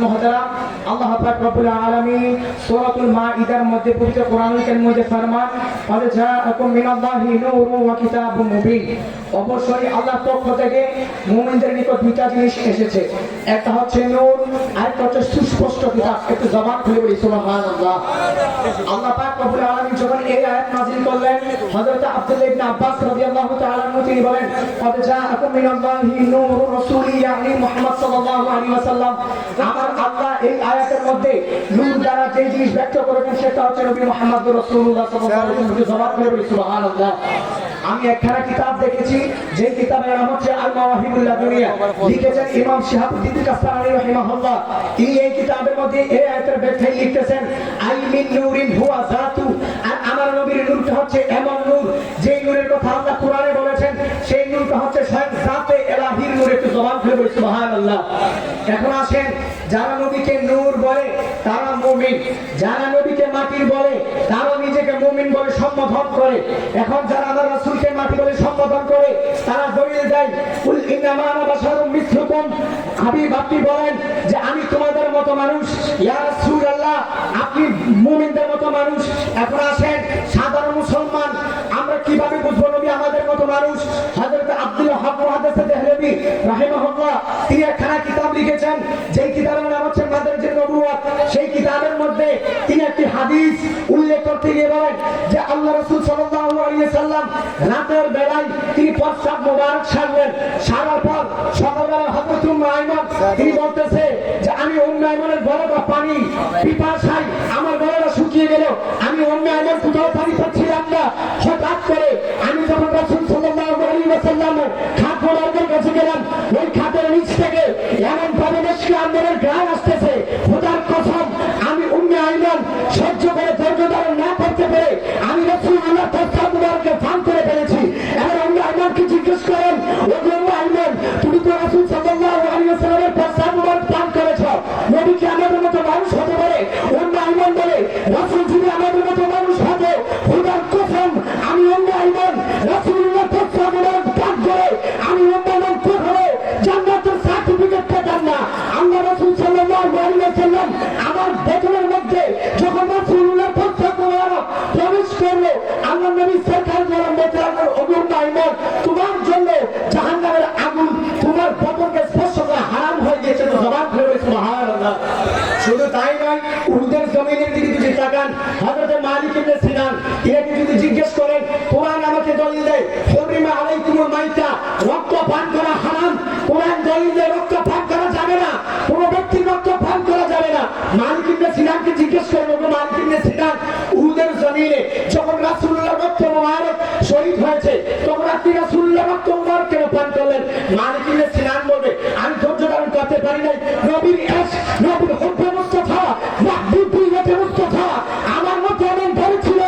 মুহতারাম, আল্লাহ পাক রব্বুল আলামিন সূরাতুল মাঈদার মধ্যে পবিত্র কোরআনুল কারীমের মধ্যে ফরমান, "ক্বাদ জাআকুম মিনাল্লাহি নূরুন ওয়া কিতাবুম মুবিন।" অবশ্যই আল্লাহর পক্ষ থেকে মুমিনদের নিকট দুইটা জিনিস এসেছে, একটা হচ্ছে নূর আর একটা হচ্ছে সুস্পষ্ট কিতাব। একটু জবান খুলে বলি সুবহানাল্লাহ। আল্লাহ পাক রব্বুল আলামিন যখন এই আয়াত নাযিল করলেন, হযরত আব্দুল্লাহ ইবনে আব্বাস রাদিয়াল্লাহু তাআলা আনহু তিনি বলেন, "ক্বাদ জাআকুম মিনাল্লাহি নূরুন রাসূলি ইয়ানি মুহাম্মদ সাল্লাল্লাহু আলাইহি ওয়াসাল্লাম।" আমার আল্লাহ এই আয়াতের মধ্যে নূর দ্বারা যে জিনিস ব্যক্ত করেছেন সেটা হচ্ছে নবী মুহাম্মদ রাসূলুল্লাহ সাল্লাল্লাহু আলাইহি ওয়াসাল্লাম। জবান করে বলি সুবহানাল্লাহ। আমি একখানা কিতাব দেখেছি, যে কিতাবের নাম হচ্ছে আল মাওয়াহিবুল লাদুনিয়া, লিখেছেন ইমাম শিহাবুদ্দিন কাসসালানী রাহিমাহুল্লাহ। তিনি এই কিতাবের মধ্যে এই আয়াতের ব্যাখ্যায় লিখতেছেন, আই মিন নূরিন হুয়া যাতু, আর আমার নবীর নূরটা হচ্ছে এমন নূর যে নূরের কথা আল্লাহ কোরআনে বলেছেন, সেই নূরটা হচ্ছে স্বয়ং জাতে ইলাহির নূর। একটু জবান খুলে বলি সুবহানাল্লাহ। এখন আসেন, যারা নবীকে নূর বলে তারা মুমিন, যারা নবীকে মাটির বলে তারা নিজেকে মুমিন বলে সম্বোধন করে। এখন যারা আমার রাসূলকে মাটি বলে সম্বোধন করে তারা দলিল দেয়, কুল ইন্নামা আনা বাশারুম মিসলুকুম, হাবিব আপনি বলেন যে আমি তোমাদের মতো মানুষ। ইয়া রাসূলুল্লাহ, আপনি মুমিনদের মতো মানুষ। এখন আসেন, সাধারণ মুসলমান আমরা কিভাবে বুঝবো নবী আমাদের মতো মানুষ? হযরত আব্দুল হক মুহাদ্দিস দেহলভী রাহিমাহুল্লাহ তিনি একখানা কিতাব লিখেছেন, যেই কিতাবের নাম হচ্ছে মাদারিজুন নবুওয়াত। সেই কিতাবের মধ্যে তিনি একটি হাদিস উল্লেখ করতে গিয়ে বলেন যে আল্লাহ রাসূল সাল্লাল্লাহু আলাইহি ওয়াসাল্লাম রাতের বেলায় তিনি প্রস্রাব মোবারক সারলেন, সারার পর সকালবেলা হযরত উম্মে আইমান তিনি বলতেছে যে আমি উম্মে আইমানের গলাটা পানি পিপাসায় আমার গলাটা শুকিয়ে গেল, আমি উম্মে আইমান কোথাও পানি পাচ্ছিলাম না। হঠাৎ করে আমি যখন রাসূল সাল্লাল্লাহু আলাইহি ওয়াসাল্লামের খাট মোবারকের কাছে গেলাম, ওই খাটের নিচ থেকে এমন ভাবে মিশকে আম্বরের ঘ্রাণ আসতেছে, খোদার কসম আমি উম্মে আইমান সহ্য করে ধৈর্য ধারণ না করতে পেরে আমি রাসূলুল্লাহ প্রস্রাব মোবারককে পান করে ফেলেছি। এবার উম্মে আইমানকে জিজ্ঞেস করেন, ও উম্মে আইমান, তুমি তো রাসূল সাল্লাল্লাহু আলাইহি ওয়াসাল্লামের প্রস্রাব মোবারক পান করেছো, নবী কি আমাদের মতো মানুষ হতে পারে? উম্মে আইমান বলে, রাসূল যদি আমাদের মতো মানুষ হতো, খোদার কসম আমি উম্মে আইমান রাসূলুল্লাহ প্রস্রাব মোবারক পান করে আমি উম্মে আইমান কখনো জান্নাতের সার্টিফিকেট পেতাম না। আল্লাহ রাসূল সাল্লাল্লাহু আলাইহি ওয়াসাল্লাম আমার বোতলের মধ্যে যখন রাসূলুল্লাহ প্রস্রাব মোবারক প্রবেশ করলো, আল্লাহ নবী সরকার বলেন, বেচারা উম্মে আইমান তোমার জন্য জাহান্নামের আগুন তোমার বোতলকে স্পর্শ করা হারাম হয়ে গিয়েছে। তো জবান খুলে সুবহানাল্লাহ। শুধু তাই নয়, উহুদের জমিনের দিকে যদি তাকান, হযরত মালিক ইবনে সিনান এটাকে যদি জিজ্ঞেস করেন, কোরআন আমাকে দলিল দেয় হুররিমা আলাইকুমুল মাইতা, রক্ত পান করা হারাম, কোরআন দলিল দেয় রক্ত পান করা যাবে না, কোন ব্যক্তির রক্ত পান করা যাবে না। মালিক ইবনে সিনানকে জিজ্ঞেস করেন, ওগো মালিক ইবনে সিনান, উহুদের জমিনে যখন রাসূলুল্লাহর রক্ত মোবারক শহীদ হয়েছে তখন আপনি রাসূলুল্লাহর রক্ত মোবারক কেন পান করলেন? মালিক ইবনে সিনান বলবে, আমি ধৈর্য ধারণ করতে পারি নাই, নবীর ইশক, নবীর হুব্বে মুস্তাফা, মাহবুবিয়তে মুস্তাফা আমার মধ্যে এমন ভরে ছিল,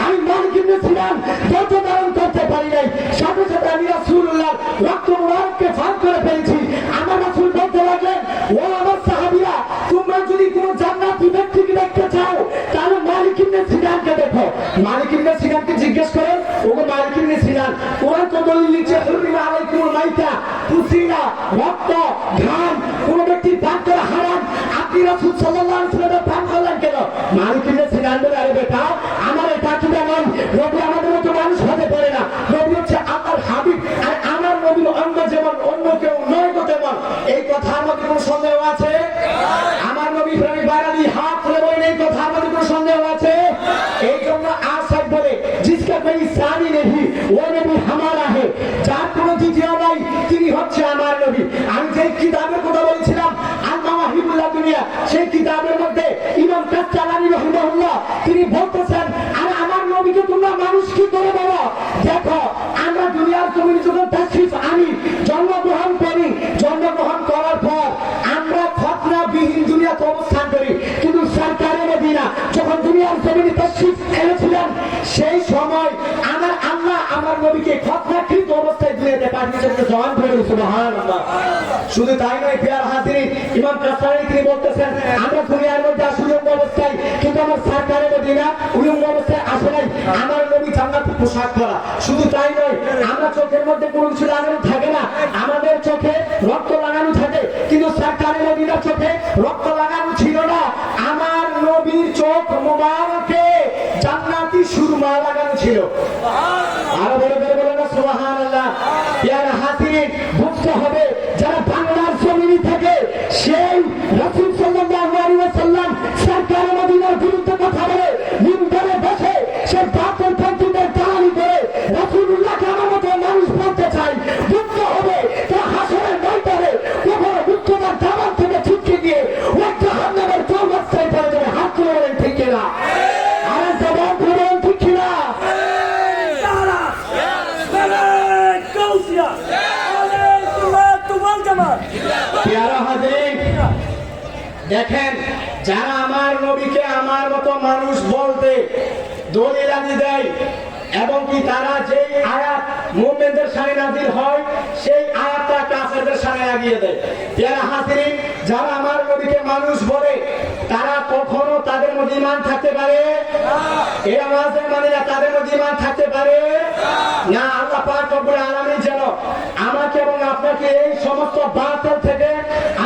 আমি মালিক ইবনে সিনান ধৈর্য ধারণ করতে পারি নাই, সাথে সাথে আমি রাসূলুল্লাহর রক্ত মোবারককে পান করে ফেলেছি। আমার রাসূল বলতে লাগলেন, ও আমার সাহাবীরা, তোমরা যদি কোনো জান্নাতি ব্যক্তিকে দেখতে চাও তাহলে মালিক ইবনে সিনানকে দেখো। মালিক ইবনে সিনানকে জিজ্ঞেস করেন, ওগো মালিক ইবনে সিনান, কোরআন তো দলিল দিচ্ছে হুররিমা আলাইকুমুল মাইতা, পুসিনা, রক্ত, ঘাম কোন ব্যক্তি পান করা হারাম, আপনি রাসূল সাল্লাল্লাহু আলাইহি ওয়াসাল্লাম পান করলেন কেন? মালিক ইবনে সিনান বলে, আরে বেটা, আমার এটা কি নয়, নবী আমাদের মতো মানুষ হতে পারে না, নবী হচ্ছে আল্লাহর হাবিব, আর আমার নবীর অন্য যেমন অন্য কেউ নয় গো তেমন। এই কথার মধ্যে কোনো সন্দেহ আছে? আমার নবী প্রেমিক বাইরালি হাত তুলে বলেন, এই কথার মধ্যে কোনো সন্দেহ আছে? এই জন্য আসাদ বলে, জিসকা কোই সানি নেহি ও নবী হামারা হে, যার কোনো দ্বিতীয় নাই তিনি হচ্ছে আমার নবী। আমি যে কিতাবের কথা বলেছিলাম আল মাওয়াহিবুল লাদুনিয়া, সেই কিতাবের মধ্যে ইমাম কাসসালানী রাহিমাহুল্লাহ তিনি বলতেছেন, আর আমার নবীকে তোমরা মানুষ কি করে বলো? দেখো, আমরা দুনিয়ার জমিনে যখন তাশরীফ আনি, জন্মগ্রহণ করি, জন্মগ্রহণ করার পর আমরা ফতনাবিহীন দুনিয়াতে অবস্থান করি, কিন্তু সরকারে মদিনা যখন দুনিয়ার জমিনে তাশরীফ এনেছিলেন, সেই সময় আমার আল্লাহ আমার নবীকে ফতনাকৃত অবস্থায় দুনিয়াতে পাঠিয়েছেন। জওয়ান করে সুবহানাল্লাহ। শুধু তাই নয়, প্রিয় হাজিরিন, ইমাম কাসসালানী তিনি বলতেছেন, আমরা দুনিয়ার মধ্যে আসলে অবস্থায়, কিন্তু আমার সরকারে মদিনা উলঙ্গ অবস্থায় আসে নাই, আমার নবী জান্নাতি পোশাক পরা। শুধু তাই নয়, আমরা চোখের মধ্যে কোনো কিছু লাগানো থাকে না, আমাদের চোখে রক্ত লাগানো থাকে, কিন্তু সরকারি মদিনার চোখে রক্ত লাগানো ছিল না। আমার নবীর চোখ মোবারকে জান্নাতি সুরমা লাগানো ছিল। আরো বড় করে বলেন না সুবহানাল্লাহ। প্রিয় হাজিরিন, বুঝতে হবে যারা বাংলার জমিনে থেকে সেই রাসূল সাল্লাল্লাহু আলাইহি ওয়াসাল্লাম সরকারি মদিনার বিরুদ্ধে কথা বলে মিম্বরে বসে সে বাতিল পন্থীদের দালালি করে রাসূলুল্লাহকে আমার মতো মানুষ বলতে চাই, বুঝতে হবে তারা হাসরের ময়দানে কখনো মুক্ততার দামান থেকে ছিটকে গিয়ে ওই জাহান্নামের চৌরাস্তায় পড়ে যাবে। হাত তুলে বলেন ঠিক কিনা? আরে জবাব বলেন ঠিক কিনা? প্রিয় হাজিরিন, দেখেন যারা আমার নবীকে আমার মতো মানুষ বলতে দলিলাদি দেয় এবং কি তারা যেই আয়াত মুমিনদের সামনে নাযিল হয় সেই আয়াতটা কাফেরদের সামনে লাগিয়ে দেয়। প্রিয় হাজিরিন, যারা আমার নবীকে মানুষ বলে তারা কখনো তাদের মধ্যে ঈমান থাকতে পারে এই আওয়াজের মানে তাদের মধ্যে ঈমান থাকতে পারে না। আল্লাহ পাক রব্বুল আলামিন যেন আমাকে এবং আপনাকে এই সমস্ত বাতিল থেকে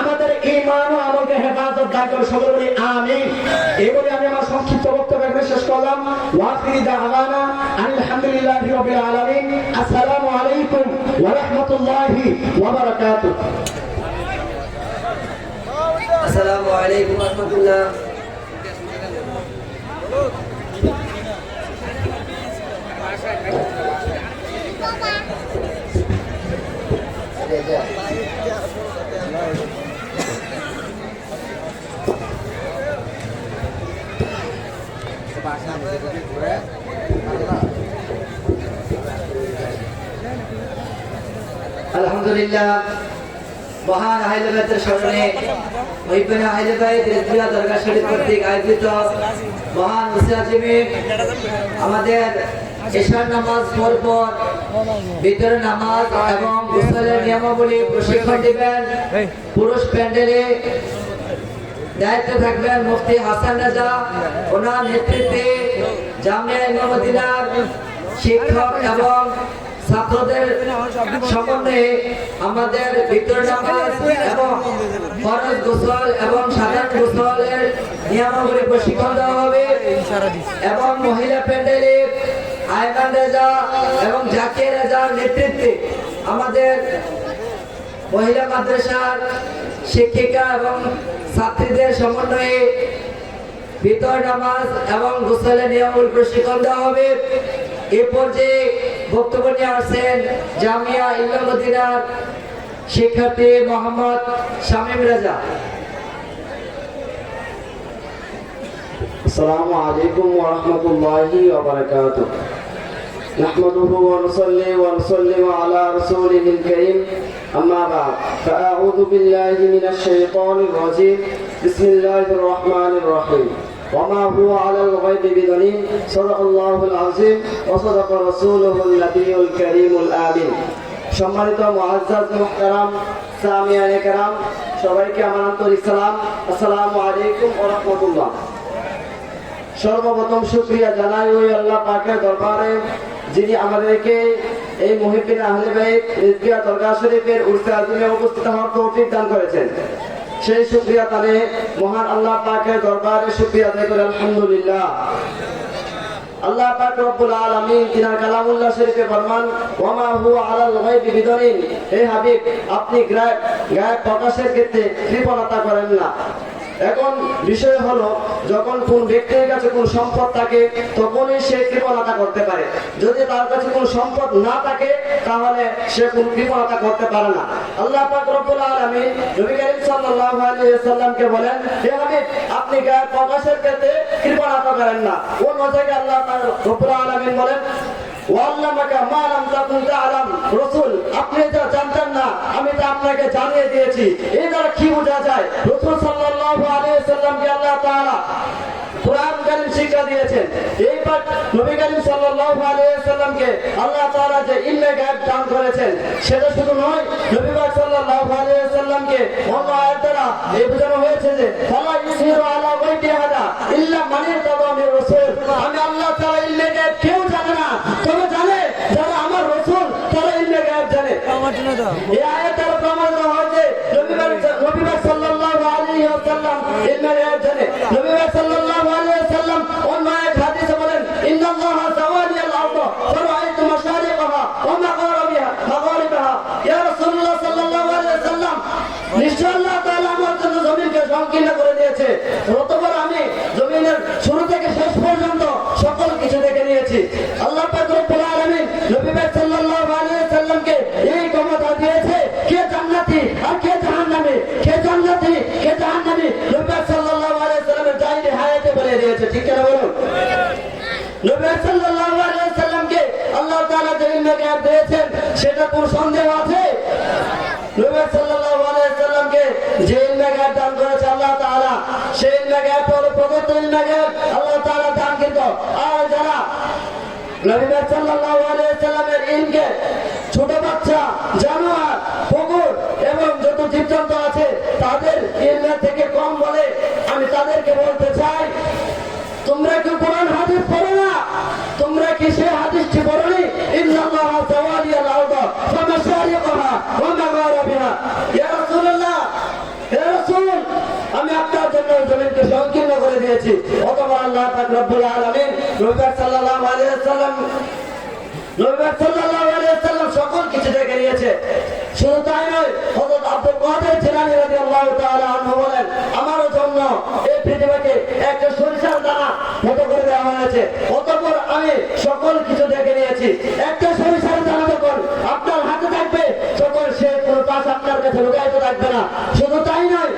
আমাদের ঈমান ও আমলকে হেফাজত দান করে। সকলে বলি আমিন। এই বলে আমি আমার সংক্ষিপ্ত বক্তব্য এখানে শেষ করলাম। ওয়া আখিরি দাওয়ানা আলহামদুলিল্লাহি রাব্বিল আলামিন। আসসালামু আলাইকুম ওয়া রাহমাতুল্লাহি ওয়া বারাকাতুহু। আসসালামু আলাইকুম ওয়া রাহমাতুল্লাহ। আলহামদুলিল্লাহ, মহান আহলে বাইতের স্মরণে মহিবুল্লাহ আহলে বাইত রিজভিয়া দরগা শরীফ কর্তৃক আয়োজিত মহান মুসাজিমে আমাদের এশার নামাজ পরপর ভিতরে নামাজ এবং গোসলের নিয়মাবলী প্রশিক্ষণ দিবেন। পুরুষ প্যান্ডেলে দায়িত্বে থাকবেন মুফতি হাসান রাজা। ওনার নেতৃত্বে জামিয়া ইমাম মদিনার শিক্ষক এবং ছাত্রদের সমন্বয়ে আমাদের ভিতর নামাজ এবং ফরজ গোসল এবং সাধারণ গোসলের নিয়মাবলী প্রশিক্ষণ দেওয়া হবে এবং মহিলা প্যান্ডেলে আয়মান রাজা এবং জাকির রাজার নেতৃত্বে আমাদের মহিলা মাদ্রাসার শিক্ষিকা এবং ছাত্রীদের সমন্বয়ে ভিতর নামাজ এবং গোসলের নিয়মাবলী প্রশিক্ষণ দেওয়া হবে। এ পর্যায়ে বক্তব্য নিয়ে আসছেন জামিয়া ইমাম মদিনার শিক্ষার্থী মোহাম্মদ শামীম রাজা। আসসালামু আলাইকুম ওয়া রাহমাতুল্লাহি ওয়া বারাকাতুহু। নাহমাদুহু ওয়া নুসাল্লিমু আলা রাসূলিল কারীম। আম্মা বা'দ, ফাআউযু বিল্লাহি মিনাশ শাইতানির রাজীম। বিসমিল্লাহির রাহমানির রাহিম। وما هو على الغيب بضنين صدق الله العظيم وصدق رسوله النبي الكريم الآمين। সম্মানিত মুআজ্জাজ মুহতারাম সামিয়ানে কেরাম, সবাইকে আমার আন্তরিক সালাম। আসসালামু আলাইকুম ওয়া রাহমাতুল্লাহ। সর্বপ্রথম শুকরিয়া জানাই ওই আল্লাহ পাকের দরবারে যিনি আমাদেরকে এই মুহিব্বিন আহলে বাইত রিজভিয়া দরগা শরীফের উরসে আযমে উপস্থিত হওয়ার তৌফিক দান করেছেন। সেই শুকরিয়া তারে মহান আল্লাহ পাকের দরবারে শুকরিয়া আদায় করে আলহামদুলিল্লাহ। আল্লাহ পাক রব্বুল আলামিন তিনার কালামুল্লাহ শরীফে ফরমান, ওয়া মা হুয়া আলাল গায়বি বিদনিন। হে হাবিব, আপনি গায়ব প্রকাশের ক্ষেত্রে কৃপণতা করেন না। এখন বিষয় হলো, যখন কোন ব্যক্তির কাছে কোন সম্পদ থাকে তখনই সে কৃপণতা করতে পারে। যদি তার কাছে কোন সম্পদ না থাকে তাহলে সে কোন কৃপণতা করতে পারে না। আল্লাহ পাক রব্বুল আলামিন নবী করিম সাল্লাল্লাহু আলাইহি ওয়াসাল্লামকে বলেন, হে হাবিব, আপনি গায়ব প্রকাশের ক্ষেত্রে কৃপণতা করেন না। অন্য জায়গায় আল্লাহ রব্বুল আলামিন বলেন, ওয়াল্লামাকা মা লাম তাকুন তা'লাম। রাসূল, আপনি যা জানতেন না আমি তা আপনাকে জানিয়ে দিয়েছি। এই দ্বারা কি বোঝা যায়? রাসূল সাল্লাল্লাহু আলাইহি ওয়াসাল্লামকে আল্লাহ তাআলা কুরআন কারীম শিক্ষা দিয়েছেন। এইবার নবী করিম সাল্লাল্লাহু আলাইহি ওয়াসাল্লামকে আল্লাহ তাআলা যে ইলমে গায়ব দান করেছেন সেটা শুধু নয়, নবী পাক সাল্লাল্লাহু আলাইহি ওয়াসাল্লামকে অন্য আয়াত দ্বারা এই বোঝানো হয়েছে যে ফালা ইউসিরু আলা গায়বি আহাদা ইল্লা মান ইরতাদা মির রাসূল। আমি আল্লাহ তাআলা ইলমে গায়ব কেউ জানে না, তবে জানে যারা আমার রাসূল তারা ইলমে গায়ব জানে। এই আয়াত দ্বারা প্রমাণিত হয় যে নবী ওয়াসাল্লাম ইলমে গায়েব জানে। নবী সাল্লাল্লাহু আলাইহি ওয়াসাল্লাম অন্য এক হাদিসে বলেন ইন্নাল্লাহা যাওয়ালিয়াল আরদ ফারাআইতু মাশারিকাহা ওয়া মাগারিবাহা। ইয়া রাসূলুল্লাহ সাল্লাল্লাহু আলাইহি ওয়াসাল্লাম, নিশ্চয় আল্লাহ তাআলা আমার জন্য জমিনকে সংকীর্ণ করে দিয়েছে, অতঃপর আমি জমিনের শুরু থেকে শেষ পর্যন্ত সকল কিছু দেখে নিয়েছি। আল্লাহ পাক রব্বুল আলামিন নবী সাল্লাল্লাহু আলাইহি ওয়াসাল্লামকে এই ক্ষমতা দিয়েছে, কে জান্নাতি আর কে জাহান্নামী, কে জান্নাতি কে জাহান্নামী নবী সাল্লাল্লাহু আলাইহি ওয়াসাল্লামের জাহিরি হায়াতে বলে দিয়েছে। ঠিক কিনা বলুন? নবী সাল্লাল্লাহু আলাইহি ওয়াসাল্লামকে আল্লাহ তাআলা যে ইলমে গায়েব দিয়েছেন সেটা কোনো সন্দেহ আছে? নবী সাল্লাল্লাহু আলাইহি ওয়াসাল্লামকে যে ইলমে গায়েব দান করেছে আল্লাহ তাআলা, সেই ইলমে গায়েব হলো প্রদত্ত ইলমে গায়েব, আল্লাহ তাআলা দানকৃত। আর যারা নবী সাল্লাল্লাহু আলাইহি ওয়াসাল্লামের ইলমকে ছোট বাচ্চা, জানোয়ার, কুকুর এবং যত জীবজন্তু আছে তাদের ইলমের থেকে কম বলে, আমি তাদেরকে বলতে চাই, তোমরা কি কোরআন হাদিস পড়ো না? তোমরা কি সেই হাদিসটি পড়োনি? ইন্নাল্লাহা যাওয়ালিয়াল আরদ ফামাশারিকাহা ওয়া মাগারিবাহা। ইয়া রাসূলুল্লাহ, হে রাসূল, আমি আপনার জন্য জমিনকে সংকীর্ণ করে দিয়েছি। অথবা আল্লাহ পাক রব্বুল আলামিন নবী সাল্লাল্লাহু আলাইহি ওয়াসাল্লাম সকল কিছু দেখে নিয়েছে। শুধু তাই নয়, হযরত আব্দুল কাদের জিলানী রাদিয়াল্লাহু তাআলা আনহু বলেন, আমারও জন্য এই পৃথিবীকে একটা সরিষার দানা মতো করে দেওয়া হয়েছে, অতঃপর আমি সকল কিছু দেখে নিয়েছি। একটা সরিষার দানা যখন আপনার হাতে থাকবে তখন সে কোনো কাজ আপনার কাছে লুকায়িত থাকবে না। শুধু তাই নয়,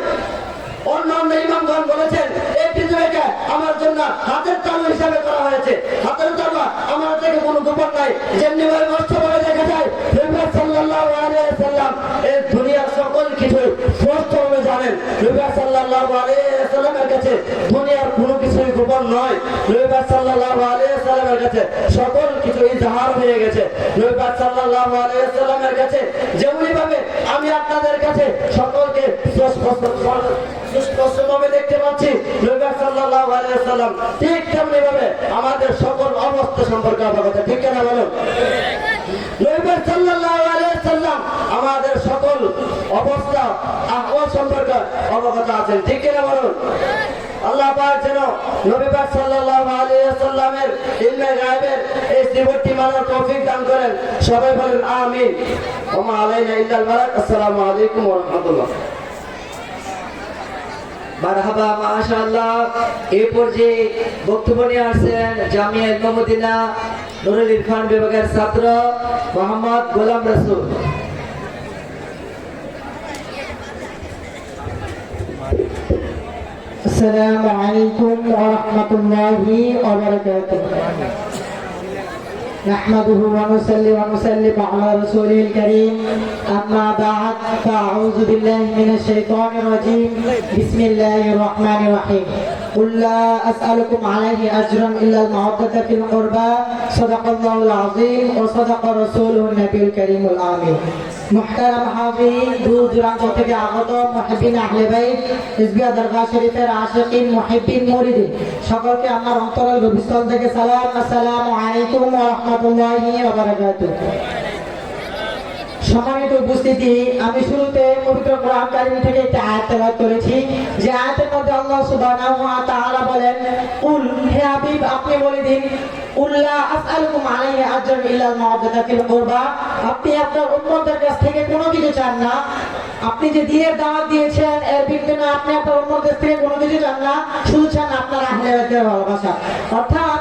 অন্যান্য ইমামগণ বলেছেন এই পৃথিবীকে আমার জন্য হাতের তালু হিসাবে করা হয়েছে। হাতের তালু আমার থেকে কোনো গোপন নাই। যেমনি ভাবে বাস্তবে দেখা যায় নবী সাল্লাল্লাহু আলাইহি ওয়াসাল্লাম এই দুনিয়ার সকল কিছু স্পষ্টভাবে জানেন। নবী সাল্লাল্লাহু আলাইহি ওয়াসাল্লামের কাছে দুনিয়ার কোনো কিছুই গোপন নয়। নবী সাল্লাল্লাহু আলাইহি ওয়াসাল্লামের কাছে সকল কিছু ইজহার হয়ে গেছে। নবী সাল্লাল্লাহু আলাইহি ওয়াসাল্লামের কাছে যেমনি ভাবে আমি আপনাদের কাছে সকলকে সুস্পষ্টভাবে দেখতে পাচ্ছি, নবী সাল্লাল্লাহু আলাইহি ওয়াসাল্লাম ঠিক তেমনি ভাবে আমাদের সকল অবস্থা সম্পর্কে অবগত। ঠিক কিনা বলুন? নবী সাল্লাল্লাহু আলাইহি ওয়াসাল্লাম আমাদের সকল অবস্থা আহওয়াল সম্পর্কে অবগত আছেন। ঠিক কিনা বলুন? আল্লাহ পাক যেন নবী পাক সাল্লাল্লাহু আলাইহি ওয়াসাল্লামের ইলমে গায়েবের এই জীবনটি মানার তৌফিক দান করেন। সবাই বলেন আমিন। ওয়া মা আলাইনা ইল্লাল বালাগ। আসসালামু আলাইকুম ওয়া রাহমাতুল্লাহ। মারহাবা, মাশাআল্লাহ। এই পর্যায়ে বক্তব্য নিয়ে আসছেন জামিয়া ইলমে মদিনা নুরুল ইরফান বিভাগের ছাত্র মোহাম্মদ গোলাম রাসূল। আসসালামু আলাইকুম ওয়া রাহমাতুল্লাহি ওয়া বারাকাতুহু। نحمده ونصلي ونسلم على رسوله الكريم أما بعد فأعوذ بالله من الشيطان الرجيم بسم الله الرحمن الرحيم قل لا أسألكم عليه أجرا إلا المودة في القربى صدق الله العظيم وصدق رسوله النبي الكريم الآمين। মুহতারাম হাজিরিন, দূর দূরান্ত থেকে আগত মুহিব্বিন আহলে বাইত, হিজবিয়া দরগাহ শরীফের আশিকিন, মুহিব্বিন, মুরিদিন সকলকে আমার অন্তরাল গভীরস্থল থেকে সালাম। আসসালামু আলাইকুম ওয়া রাহমাতুল্লাহি ওয়া বারাকাতুহু। সম্মানিত উপস্থিতি, আমি শুরুতে পবিত্র কোরআন কারীম থেকে একটা আয়াত তেলাওয়াত করেছি, যে আয়াতের মধ্যে আল্লাহ সুবহানাহু ওয়া তাআলা বলেন, কুল, হে হাবিব আপনি বলে দিন, উল্লা আসআলুকুম আলাইহি আজরান ইল্লাল মাওয়াদাতা ফিল কুরবা, আপনি আপনার উম্মতের কাছ থেকে কোনো কিছু চান না। আপনি যে দ্বীনের দাওয়াত দিয়েছেন এর বিনিময়ে আপনি আপনার উম্মতের কাছ থেকে কোনো কিছু চান না, শুধু চান আপনার আহলে বাইতের ভালোবাসা। অর্থাৎ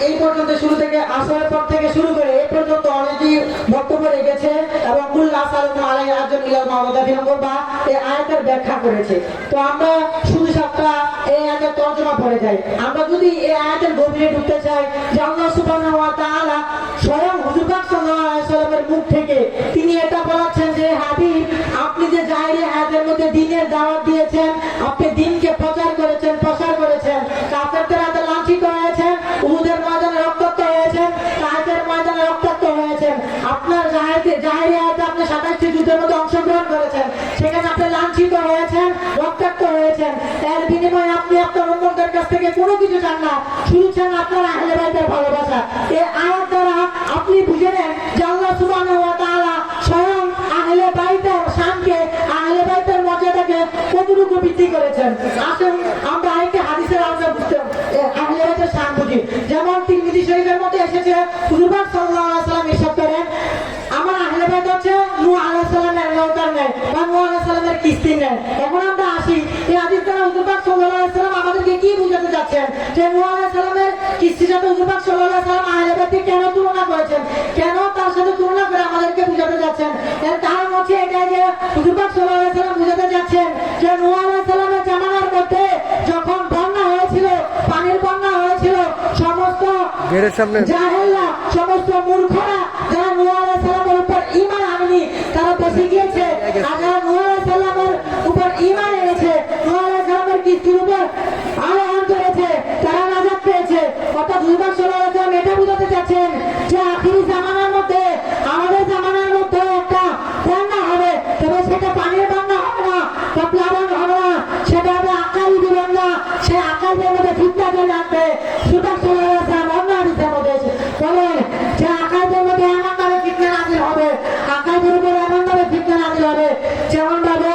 এই পর্যন্ত শুরু থেকে আসরের পর থেকে শুরু করে এই পর্যন্ত অনেকই বক্তব্য রেখেছে এবং উল্লা আসআলুকুম আলাইহি আজরান ইল্লাল মাওয়াদাতা ফিল কুরবা এই আয়াতের ব্যাখ্যা করেছে। তো আমরা শুধু সাতটা এই আয়াতের তর্জমা পড়ে যাই। আমরা যদি এই আয়াতের গভীরে ঢুকতে চাই যে আল্লাহ সুবহানাহু ওয়া তাআলা স্বয়ং হুজুর পাক সাল্লাল্লাহু আলাইহি ওয়াসাল্লামের মুখ থেকে তিনি এটা বলেছেন যে হাবিব আপনি যে জাহিরি হায়াতের মধ্যে দ্বীনের দাওয়াত দিয়েছেন, আপনি দ্বীনকে প্রচার করেছেন, প্রসার করেছেন, কাফেরদের হাতে লাঞ্ছিত হয়েছেন, উহুদের ময়দানে রক্তাক্ত হয়েছেন, তায়েফের ময়দানে রক্তাক্ত হয়েছেন। আপনার জাহিরি হায়াতে আপনি 27টি যুদ্ধের মধ্যে অংশগ্রহণ করেছেন, সেখানে আপনি লাঞ্ছিত হয়েছেন, রক্তাক্ত হয়েছেন। এর বিনিময়ে আপনি আপনার উম্মতের কাছ থেকে কোনো কিছু চান না, শুধু চান আপনার আহলে বাইতের ভালোবাসা। এই আয়াত দ্বারা আপনি বুঝে নেন যে আল্লাহ সুবহানাহু ওয়া তাআলা স্বয়ং আহলে বাইতের শানকে, আহলে বাইতের মর্যাদাকে কতটুকু বৃদ্ধি করেছেন। হুজুর পাক সাল্লাল্লাহু আলাইহি ওয়াসাল্লাম ইরশাদ করেন আমার আহলে বাইত হচ্ছে নূহ আলাইহিস সালামের নৌকার ন্যায় বা নূহ আলাইহিস সালামের কিস্তির ন্যায়। এখন আমরা আসি এই হাদিস দ্বারা হুজুর পাক সাল্লাল্লাহু আলাইহি ওয়াসাল্লাম আমাদেরকে কি বোঝাতে যাচ্ছেন যে নূহ আলাইহিস সালামের কিস্তির সাথে হুজুর পাক সাল্লাল্লাহু আলাইহি ওয়াসাল্লাম আহলে বাইতকে কেন তুলনা করেছেন, কেন তার সাথে তুলনা করে আমাদেরকে বোঝাতে যাচ্ছেন? এর কারণ হচ্ছে এটাই যে হুজুর পাক সাল্লাল্লাহু আলাইহি ওয়াসাল্লাম বোঝাতে যাচ্ছেন যে নূহ আলাইহিস সালামের জামানার মধ্যে যখন বন্যা হয়েছিল, পানির বন্যা হয়েছিল, সমস্ত জাহেলরা, সমস্ত মূর্খরা যারা নূহ আলাইহিস সালামের উপর ঈমান আনেনি তারা বেঁচে গিয়েছে, আর যারা নূহ আলাইহিস সালামের উপর ঈমান এনেছে, নূহ আলাইহিস সালামের কিস্তির উপর আরোহণ করেছে, তারা নাজাত পেয়েছে। অর্থাৎ হুজুর পাক সাল্লাল্লাহু আলাইহি ওয়াসাল্লাম এটা বোঝাতে চাচ্ছেন যে আখিরি জামানার মধ্যে, আমাদের জামানার মধ্যে একটা বন্যা হবে, তবে সেটা পানির বন্যা হবে না বা প্লাবন হবে না, সেটা হবে আকাল বন্যা। সে আকালের মধ্যে ফিতনা চলে আসবে। হুজুর পাক সাল্লাল্লাহু আলাইহি ওয়াসাল্লাম অন্য হাদিসের মধ্যে বলেন যে আকালের মধ্যে এমন ভাবে ফিতনা নাযিল হবে, আকালের উপর এমন ভাবে ফিতনা নাযিল হবে যেমন ভাবে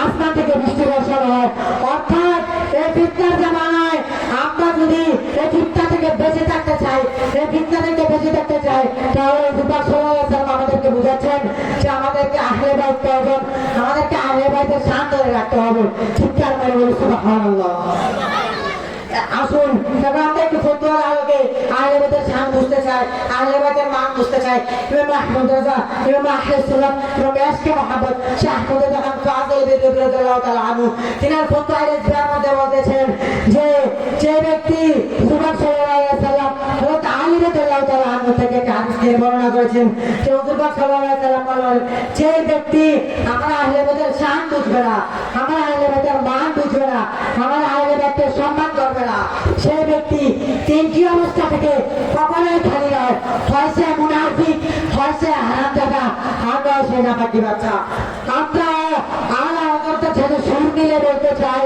আসমান থেকে বৃষ্টি বর্ষণ হয়। অর্থাৎ এই ফিতনার জামানায় আমরা যদি এই ফিতনা থেকে বেঁচে থাকতে চাই, এই ফিতনা থেকে বেঁচে থাকতে চাই, তাহলে হুজুর পাক সাল্লাল্লাহু আলাইহি ওয়াসাল্লাম আমাদেরকে বুঝাচ্ছেন যে আমাদেরকে আহলে বাইত প্রয়োজন, আমাদেরকে আহলে বাইতের শান ধরে রাখতে হবে। চিৎকার করে বলি সুবহানাল্লাহ। আসুন তবে আমরা একটু ফতোয়ার আলোকে আহলে বাইতের শান বুঝতে চাই, আহলে বাইতের মান বুঝতে চাই। ইমাম আহমদ রাজা, ইমাম আহলে সুন্নাত, ইমাম ইয়াসকে মুহাম্মদ শাহ আহমদ রাজা ফাজিল রাদিয়াল্লাহু তাআলা আনহু তিনার ফতোয়ার ইসলামের মধ্যে বলতেছেন যে যে ব্যক্তি হুজুর পাক সাল্লাল্লাহু আলাইহি ওয়াসাল্লাম হযরত আলী রাদিয়াল্লাহু তাআলা আনহু থেকে একটা হাদিস নিয়ে বর্ণনা করেছেন যে হুজুর পাক সাল্লাল্লাহু আলাইহি ওয়াসাল্লাম বলেন যে ব্যক্তি আমার আহলে বাইতের শান বুঝবে না, আমার আহলে বাইতের মান বুঝবে না, আমার আহলে বাইতের সম্মান করবে না, সেই ব্যক্তি তিনটি অবস্থা থেকে কখনোই খালি নয়। হয় সে মুনাফিক, হয় সে হারামজাদা, আর নয় সে নাপাকি বাচ্চা। আমরা আলা হযরতের সাথে সুর মিলে বলতে চাই,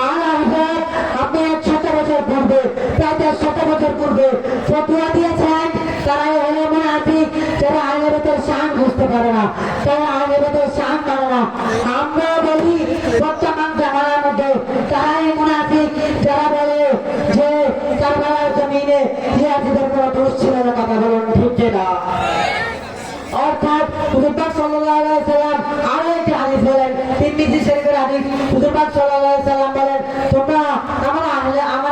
আলা হযরত আপনি 100 বছর পূর্বে, প্রায় 100 বছর পূর্বে ফতোয়া দিয়েছেন তারা হলো মুনাফিক, যারা আহলে বাইতের শান বুঝতে পারে না, তারা আহলে বাইতের শান মানে না। আমরা বলি বর্তমান জামানার মধ্যে তারাই মুনাফিক যারা বলে যে কারবালার জমিনে জিহাদিদের কোনো দোষ ছিল না। কথা বলুন ঠিক কিনা? অর্থাৎ হুজুর পাক সাল্লাল্লাহু আলাইহি ওয়াসাল্লাম আরো একটি হাদিস বলেন, তিরমিজি শরীফের হাদিস। হুজুর পাক সাল্লাল্লাহু আলাইহি ওয়াসাল্লাম বলেন তোমরা আমার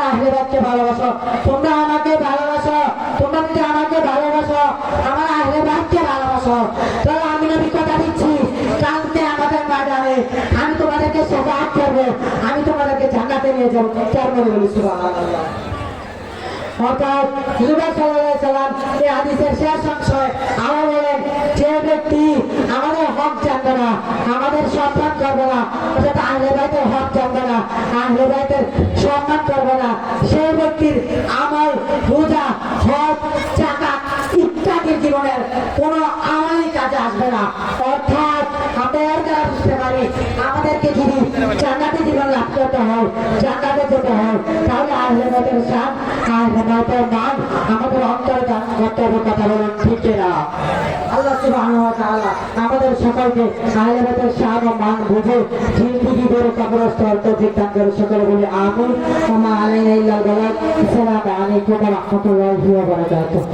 আহলে বাইতকে ভালোবাসো, তোমরা আমাকে ভালোবাসো, তোমরা যদি আমাকে ভালোবাসো আমার আহলে বাইতকে ভালোবাসো, তাহলে আমি নবী কথা দিচ্ছি কালকে আমাদের ময়দানে আমি তোমাদেরকে শাফাআত করব, আমি তোমাদেরকে জান্নাতে নিয়ে যাব। চার বলে বলি সুবহানাল্লাহ। অর্থাৎ হুজুর পাক সাল্লাল্লাহু আলাইহি ওয়াসাল্লাম এই হাদিসের শেষ অংশে আরো বলেন যে ব্যক্তি আমাদের হক জানবে না, আমাদের সম্মান করবে না, অর্থাৎ আহলে বাইতের হক জানবে না, আহলে বাইতের সম্মান করবে না, সেই ব্যক্তির আমল, রোজা, হজ, যাকাত ইত্যাদি জীবনের কোনো আমলই কাজে আসবে না। অর্থাৎ আমরা এর দ্বারা বুঝতে পারি আমাদেরকে যদি জান্নাতে জীবন লাভ করতে হয়, জান্নাতে যেতে হয়, তাহলে আহলে বাইতের শান, আহলে বাইতের মান আমাদের অন্তরে দান করতে হবে। কথা বলুন ঠিক কিনা? আল্লাহ সুবহানাহু ওয়া তাআলা আমাদের সকলকে আহলে বাইতের শান ও মান বুঝে জিন্দেগি গড়ে কবরস্থ তৌফিক দান করে। সকলে বলি আমিন। ওয়া মা আলাইনা ইল্লাল বালাগ। আসসালামু আলাইকুম ওয়া রাহমাতুল্লাহি ওয়া বারাকাতুহু।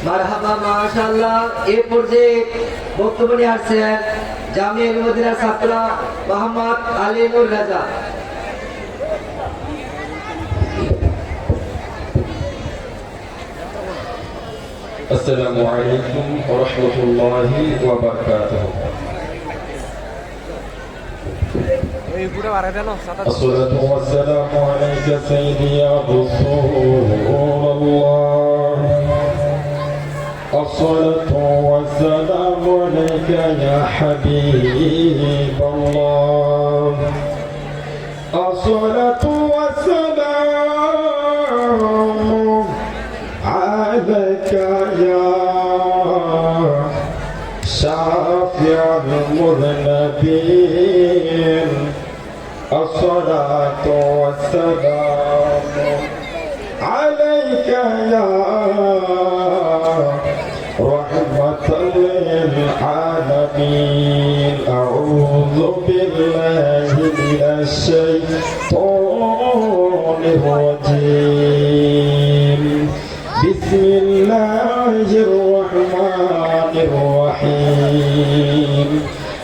মারহাবা মাশাআল্লাহ। এই পর্যায়ে বক্তব্য নিয়ে আসছেন জামিয়া মদিনার ছাত্র মোহাম্মদ আলিমুর রাজা। السلام عليكم ورحمة الله وبركاته. الصلاة والسلام عليك سيدي يا رسول الله، الصلاة والسلام عليك يا حبيب الله، الصلاة والسلام عليك يا شافع المذنبين، الصلاة والسلام عليك يا رحمة للعالمين. أعوذ بالله من الشيطان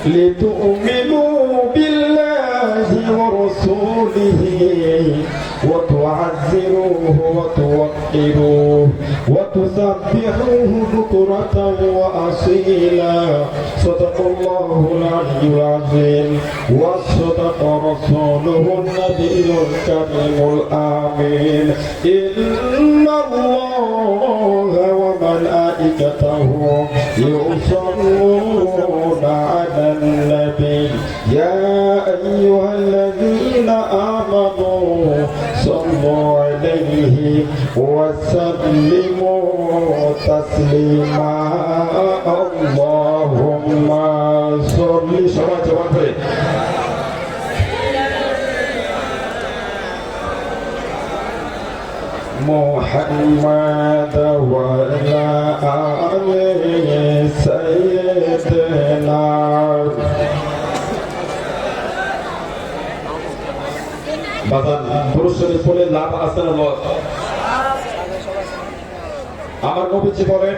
لتؤمنوا بالله ورسوله وتعزروه وتوقروه وتسبحوه بكرة وأصيلا صدق الله العلي العظيم وصدق رسوله النبي الكريم الآمين إن الله وملائكته يصلون على النبي يا أيها الذين آمنوا صلوا عليه وسلموا تسليما اللهم صل محمد وعلى آل سيدنا বাজান পুরুষ শরীফ বলে লাভ আছে না লস? আমার নবীজি বলেন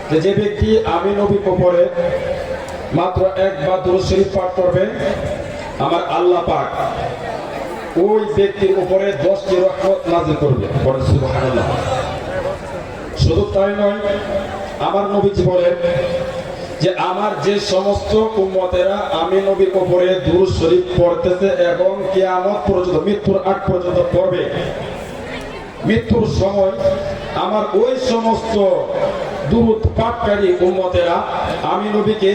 যে যে ব্যক্তি আমি নবীর উপরে মাত্র একবার দুরূদ শরীফ পাঠ করবে আমার আল্লাহ পাক ওই ব্যক্তির উপরে 10টি রহমত নাযিল করবে। বলেন সুবহানাল্লাহ। শুধু তাই নয়, আমার নবীজি বলেন যে আমার যে সমস্ত উম্মতেরা আমি নবীর উপরে দুরূদ শরীফ পড়তেছে এবং কিয়ামত পর্যন্ত মৃত্যুর আগ পর্যন্ত পড়বে, মৃত্যুর সময় আমার ওই সমস্ত দুরূদ পাঠকারী উম্মতেরা আমি নবীকে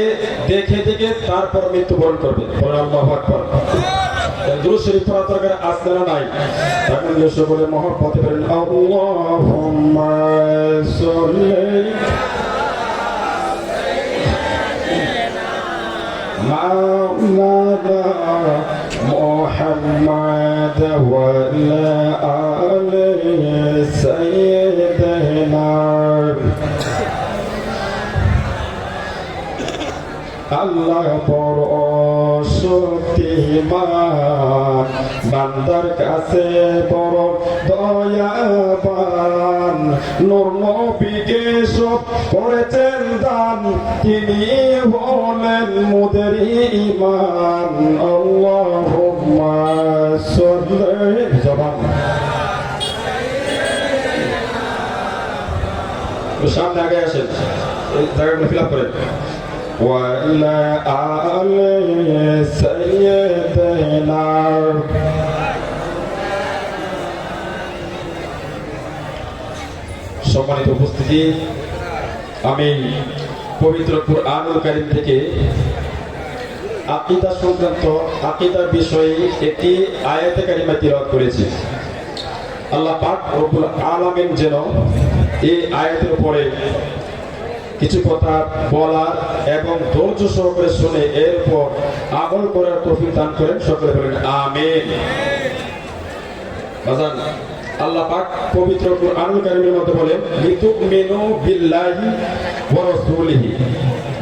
দেখে দেখে তারপর মৃত্যুবরণ করবে। বলেন আল্লাহু আকবার। দুরূদ শরীফ পড়ার দরকার আছে না নাই? তখন সকলে মহব্বতে বলেন আল্লাহুম্মা সাল্লি مولانا محمد وعلى آل سيدنا আল্লাহ বড় শক্তিমান, বান্দার কাছে বড় দয়াবান, নূর নবীকে সব করেছেন দান, তিনি হলেন মোদের ঈমান। আল্লাহুম্মা সাল্লি জবান সামনে আগে আসেন, এই জায়গাগুলো ফিল আপ করেন। وعلى آل سيدنا সম্মানিত উপস্থিতি, আমি পবিত্র কুরআনুল কারীম থেকে আকীদা সংক্রান্ত আকীদার বিষয়ে একটি আয়াতে কারিমা তিলাওয়াত করেছি। আল্লাহ পাক রব্বুল আলামিন যেন এই আয়াতের উপরে কিছু কথা বলার এবং ধৈর্য সহকারে শুনে এরপর আমল করার তৌফিক দান করেন। সকলে বলেন আমিন। বাজান, আল্লাহ পাক পবিত্র কুরআনুল কারীমের মধ্যে বলেন লিতুমিনু বিল্লাহি ওয়া রাসূলিহি।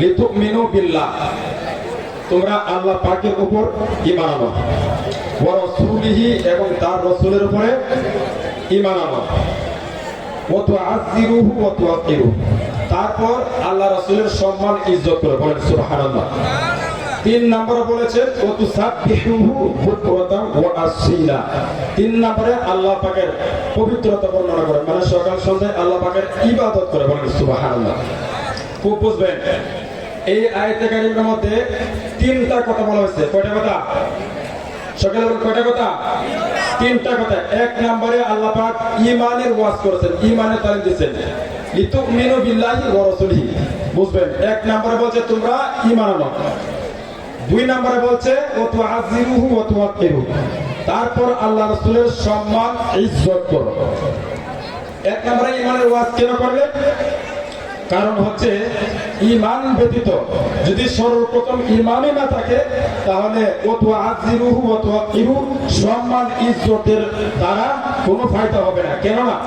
লিতুমিনু বিল্লাহ, তোমরা আল্লাহ পাকের উপর ঈমান আনো, ওয়া রাসূলিহি এবং তার রাসূলের উপরে ঈমান আনো, ওয়া তুআযিরুহু ওয়া তুওয়াক্কিরুহু, তারপর আল্লাহ রাসূলের সম্মান ইজ্জত করে। বলেন সুবহানাল্লাহ। 3 নম্বরে বলেছেন ওয়া তুসাব্বিহুহু বুকরাতান ওয়া আসীলা। 3 নম্বরে আল্লাহ পাকের পবিত্রতা বর্ণনা করে, মানে সকাল সন্ধ্যায় আল্লাহ পাকের ইবাদত করে। বলেন সুবহানাল্লাহ। খুব বুঝবেন, এই আয়াতে কারিমের মধ্যে 3টা কথা বলা হয়েছে। কয়টা কথা? সকালে কয়টা কথা? 3টা কথা। 1 নম্বরে আল্লাহ পাক ঈমানের ওয়াজ করেছেন, ঈমানের তালিম দিয়েছেন। লিতুমিনু বিল্লাহি ওয়া রাসূলিহি, বুঝবেন। 1 নম্বরে বলছে তোমরা ঈমান আনো। 2 নম্বরে বলছে ওয়া তুআযিরুহু ওয়া তুওয়াক্কিরুহু, তারপর আল্লাহ রাসূলের সম্মান ইজ্জত করো। 1 নম্বরে ঈমানের ওয়াজ কেন করলে? কারণ হচ্ছে ঈমান ব্যতীত যদি সর্বপ্রথম ঈমানই না থাকে তাহলে ওয়া তুআযিরুহু ওয়া তুওয়াক্কিরুহু, সম্মান ইজ্জতের দ্বারা কোনো ফায়দা হবে না। কেন না?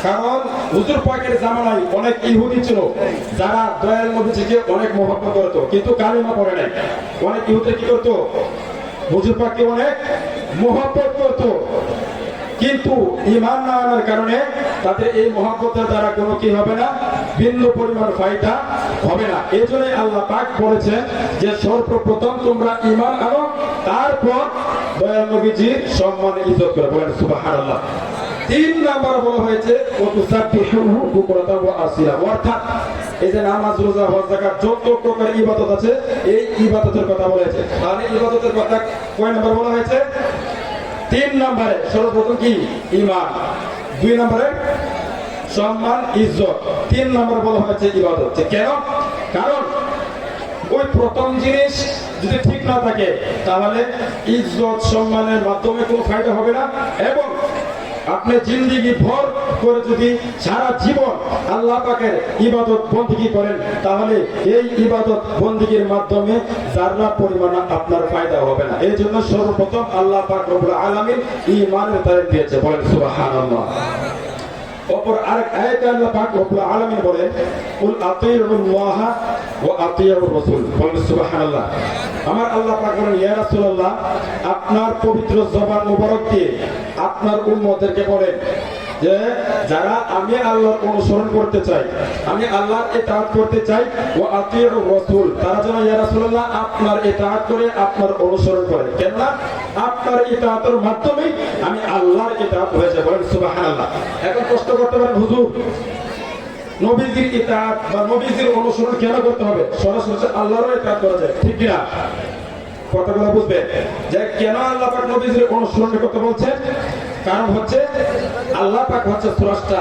কারণ হুজুর পাকের জামানায় অনেক ইহুদি ছিল যারা দয়াল নবীজিকে অনেক মহব্বত করত, কিন্তু কালিমা পড়ে নাই। অনেক ইহুদি কি করত? হুজুর পাককে অনেক মহব্বত করত, কিন্তু ঈমান না আনার কারণে তাদের এই মহব্বতের দ্বারা কোনো কি হবে না, বিন্দু পরিমাণ ফায়দা হবে না। এই জন্যই আল্লাহ পাক বলেছেন যে সর্বপ্রথম তোমরা ঈমান আনো, তারপর দয়াল নবীজির সম্মান ইজ্জত করে। বলেন সুবহানাল্লাহ। 3 নাম্বার বলা হয়েছে ওয়াতুসাব্বিহুহু বুকরাতান ওয়া আসিলা, অর্থাৎ এই যে নামাজ, রোজা, হজ, যাকাত যত প্রকার ইবাদত আছে এই ইবাদতের কথা বলেছে। আর এই ইবাদতের কথা কয় নাম্বার বলা হয়েছে? 3 নম্বরে সর্বপ্রথম কি? ঈমান। 2 নম্বরে সম্মান ইজ্জত। 3 নম্বর বলা হয়েছে ইবাদত। কেন? কারণ ওই প্রথম জিনিস যদি ঠিক না থাকে তাহলে ইজ্জত সম্মানের মাধ্যমে কোনো ফায়দা হবে না, এবং আপনি জিন্দেগি ভর করে যদি সারা জীবন আল্লাহ পাকের ইবাদত বন্দেগী করেন তাহলে এই ইবাদত বন্দেগীর মাধ্যমে যারা পরিমাণ আপনার ফায়দা হবে না। এই জন্য সর্বপ্রথম আল্লাহ পাক রব্বুল আলামিন ঈমানের তালিম দিয়েছে। বলেন সুবহানাল্লাহ। অপর আরেক আয়াতে আল্লাহ পাক রব্বুল আলামিন বলেন কুল আতিউল্লাহ ওয়া আতিউর রাসূল। বলেন সুবহানাল্লাহ। আমার আল্লাহ পাক বলেন ইয়া রাসূলুল্লাহ, আপনার পবিত্র জবান মুবারক দিয়ে আপনার উম্মতদেরকে বলেন যে যারা আমি আল্লাহর অনুসরণ করতে চাই, আমি আল্লাহর ইতাআত করতে চাই, ওয়া আতিউর রাসূল, তারা যেন ইয়া রাসূলুল্লাহ আপনার ইতাআত করে আপনার অনুসরণ করে। কেননা আপনার ইতাআতের মাধ্যমে আমি আল্লাহর ইতাআত হয়েছে। বলেন সুবহানাল্লাহ। এখন প্রশ্ন করতে পারেন হুজুর, নবীজির ইতাআত বা নবীজির অনুসরণ কেন করতে হবে? সরাসরি আল্লাহর ইতাআত করা যায়, ঠিক কি না? কথাগুলো বুঝবেন যে কেন আল্লাহ পাক নবীজির অনুসরণ করতে বলছেন। কারণ হচ্ছে আল্লাহ পাক হচ্ছে স্রষ্টা,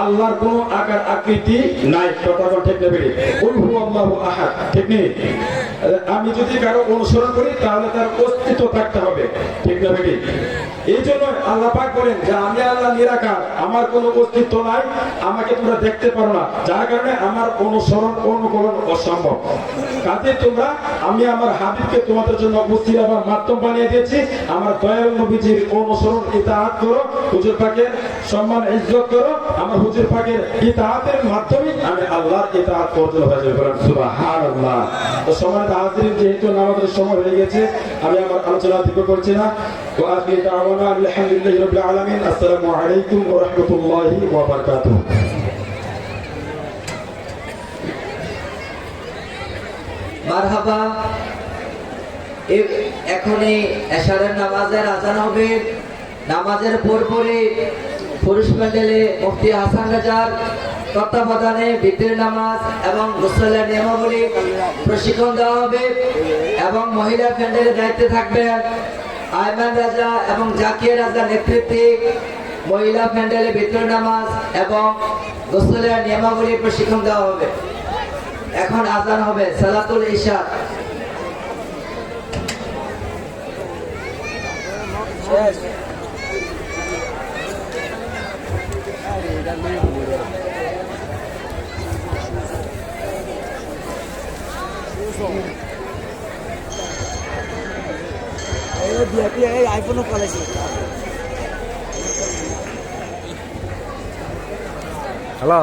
আল্লাহর কোনো আকার আকৃতি নাই। কথাটা ঠিক নেবে, কুল হুয়াল্লাহু আহাদ, ঠিক নেই? আমি যদি কারো অনুসরণ করি তাহলে তার অস্তিত্ব থাকতে হবে, ঠিক না বেটি? এই জন্য আল্লাহ পাক বলেন যে আমি আল্লাহ নিরাকার, আমার কোনো অস্তিত্ব নাই, আমাকে তোমরা দেখতে পারো না, যার কারণে আমার অনুসরণ অনুকরণ অসম্ভব। কাজে তোমরা, আমি আমার হাবিবকে তোমাদের জন্য উসিলা বা মাধ্যম বানিয়ে দিয়েছি। আমার দয়াল নবীজির অনুসরণ ইতাআত করো, হুজুর পাকের সম্মান ইজ্জত করো। আমার হুজুর পাকের ইতাআতের মাধ্যমে আমি আল্লাহর ইতাআত অর্জন হয়ে যাবে। বলেন সুবহানাল্লাহ। তো সম্মানিত হাজিরিন, যেহেতু নামাজের সময় হয়ে গেছে আমি আমার আলোচনা দীর্ঘ করছি না। ওয়া আখিরু দাওয়ানা আলহামদুলিল্লাহি রাব্বিল আলামিন। আসসালামু আলাইকুম ওয়া রাহমাতুল্লাহি ওয়া বারাকাতুহু। মারহাবা। এখনই এশারের নামাজের আজান হবে। নামাজের পরপরই পুরুষ প্যান্ডেলে মুফতি হাসান রাজার তত্ত্বাবধানে বিতির নামাজ এবং গোসলের নিয়মাবলী প্রশিক্ষণ দেওয়া হবে, এবং মহিলা প্যান্ডেলের দায়িত্বে থাকবেন আয়মান রাজা এবং জাকিয়া রাজার নেতৃত্বে মহিলা প্যান্ডেলে বিতির নামাজ এবং গোসলের নিয়মাবলী প্রশিক্ষণ দেওয়া হবে। এখন আজান হবে সালাতুল ইশা। আইফোনও কলেছে। হ্যালো।